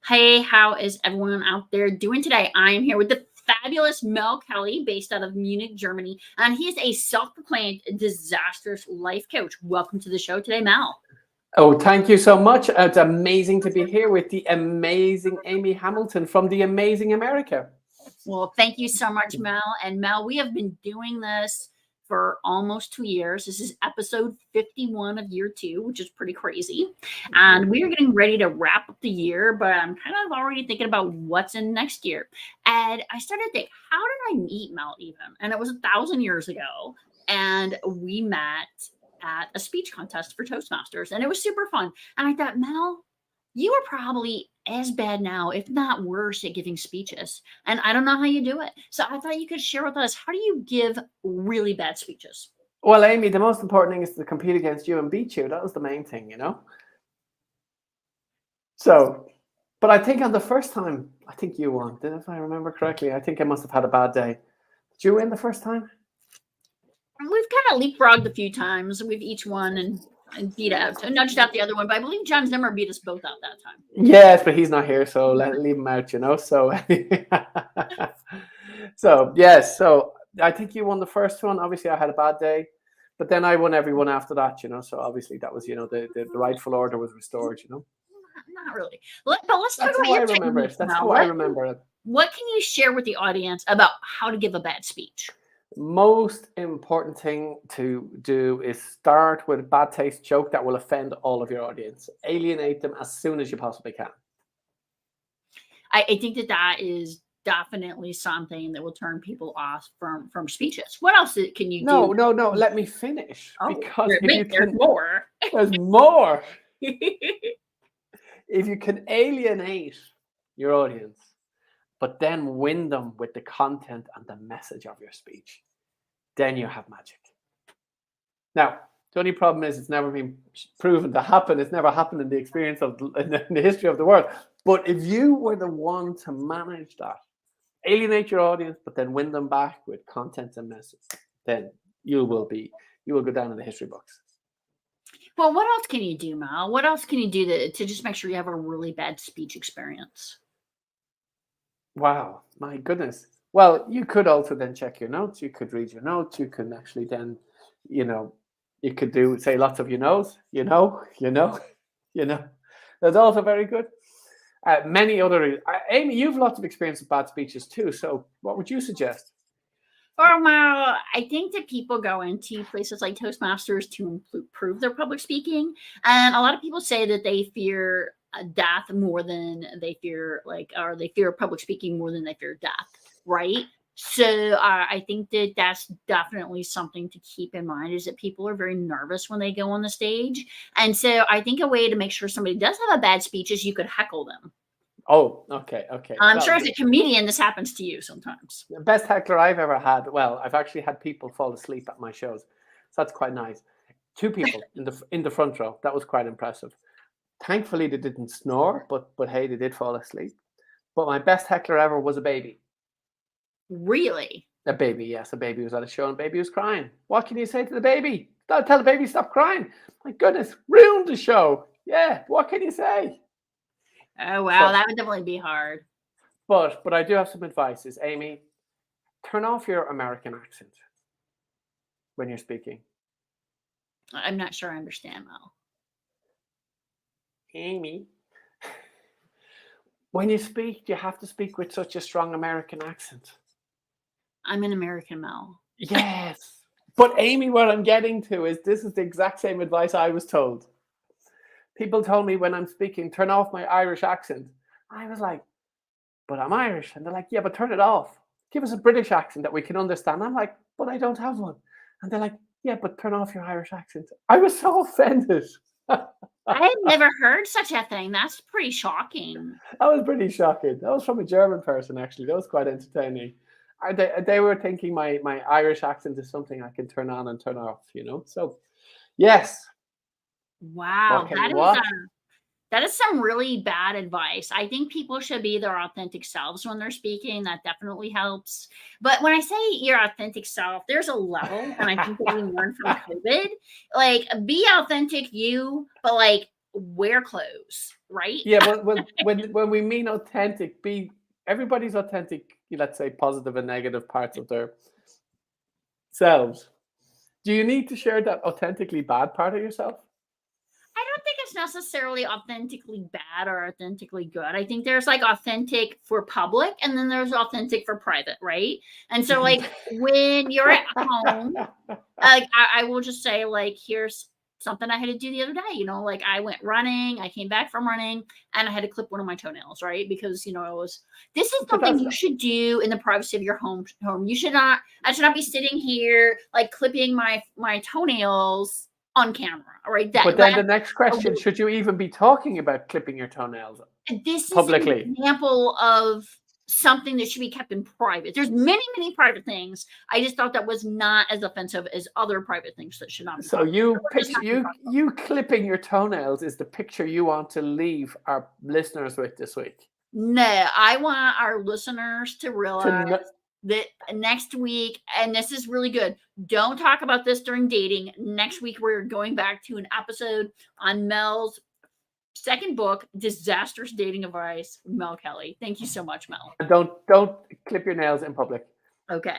Hey, how is everyone out there doing today? I am here with the fabulous Mel Kelly, based out of Munich, Germany, and he is a self-proclaimed disastrous life coach. Welcome to the show today, Mel. Oh, thank you so much. It's amazing to be here with the amazing Amy Hamilton from the amazing America. Well, thank you so much, Mel. And Mel, we have been doing this for almost 2 years. This is episode 51 of year two, which is pretty crazy. And we are getting ready to wrap up the year, but I'm kind of already thinking about what's in next year. And I started to think, how did I meet Mel even? And it was 1,000 years ago. And we met at a speech contest for Toastmasters, and it was super fun. And I thought, Mel, you are probably as bad now, if not worse, at giving speeches. And I don't know how you do it. So I thought you could share with us, how do you give really bad speeches? Well, Amy, the most important thing is to compete against you and beat you. That was the main thing, you know? So, but I think on the first time, I think you won. If I remember correctly, I think I must have had a bad day. Did you win the first time? We've kind of leapfrogged a few times. We've each won and beat out, nudged out the other one. But I believe John Zimmer beat us both out that time. Yes, but he's not here, so leave him out, you know? So, yes, so I think you won the first one. Obviously, I had a bad day, but then I won everyone after that, you know? So obviously that was, the rightful order was restored, you know? Not really. But let's talk That's about how I your remember technique it. That's now. how I remember it. What can you share with the audience about how to give a bad speech? Most important thing to do is start with a bad taste joke that will offend all of your audience. Alienate them as soon as you possibly can. I think that is definitely something that will turn people off from speeches. What else can you No, do? no. Let me finish, because if you there's can, more. there's more. If you can alienate your audience, but then win them with the content and the message of your speech, then you have magic. Now, the only problem is it's never been proven to happen. It's never happened in the experience of in the history of the world. But if you were the one to manage that, alienate your audience, but then win them back with content and message, then you will go down in the history books. Well, what else can you do, Mal? What else can you do to just make sure you have a really bad speech experience? Wow, my goodness. Well, you could also then check your notes. You could read your notes. You can actually then, you could say lots of knows, That's also very good. Many other, Amy, you've lots of experience with bad speeches too. So what would you suggest? Well, I think that people go into places like Toastmasters to improve their public speaking. And a lot of people say that they fear death more than they fear, or they fear public speaking more than they fear death, right? So I think that that's definitely something to keep in mind, is that people are very nervous when they go on the stage. And so I think a way to make sure somebody does have a bad speech is you could heckle them. Oh, okay. I'm sure as a comedian, this happens to you sometimes. The best heckler I've ever had. Well, I've actually had people fall asleep at my shows, so that's quite nice. 2 people in the front row. That was quite impressive. Thankfully, they didn't snore, but hey, they did fall asleep. But my best heckler ever was a baby. Really? A baby, yes. A baby was at a show and baby was crying. What can you say to the baby? Tell the baby stop crying. My goodness, ruined the show. Yeah, what can you say? Oh, wow. That would definitely be hard. But I do have some advice. Is Amy, turn off your American accent when you're speaking. I'm not sure I understand, Mel. Amy, when you speak, you have to speak with such a strong American accent. I'm an American, Mel. Yes. But Amy, what I'm getting to is this is the exact same advice I was told. People told me when I'm speaking, turn off my Irish accent. I was like, but I'm Irish. And they're like, yeah, but turn it off. Give us a British accent that we can understand. I'm like, but I don't have one. And they're like, yeah, but turn off your Irish accent. I was so offended. I had never heard such a thing. That's pretty shocking. That was pretty shocking. That was from a German person, actually. That was quite entertaining. They were thinking my Irish accent is something I can turn on and turn off, So, yes. Wow, that is some really bad advice. I think people should be their authentic selves when they're speaking. That definitely helps. But when I say your authentic self, there's a level, and I think that we learned from COVID. Be authentic you, but wear clothes, right? Yeah, but when we mean authentic, everybody's authentic, let's say positive and negative parts of their selves. Do you need to share that authentically bad part of yourself? I don't think it's necessarily authentically bad or authentically good. I think there's like authentic for public and then there's authentic for private, right? And so like when you're at home, like I will just say like here's something I had to do the other day. Like I went running, I came back from running, and I had to clip one of my toenails, right? Because it was this is But something that's you should do in the privacy of your home. You should not. I should not be sitting here like clipping my toenails on camera, right? but then the next question, should you even be talking about clipping your toenails this is an publicly? example of something that should be kept in private. There's many, many private things. I just thought that was not as offensive as other private things that should not be. So you clipping your toenails is the picture you want to leave our listeners with this week. No, I want our listeners to realize know- that next week, and this is really good, don't talk about this during dating. Next week, we're going back to an episode on Mel's second book, Disastrous Dating Advice, Mel Kelly. Thank you so much, Mel. Don't clip your nails in public. Okay.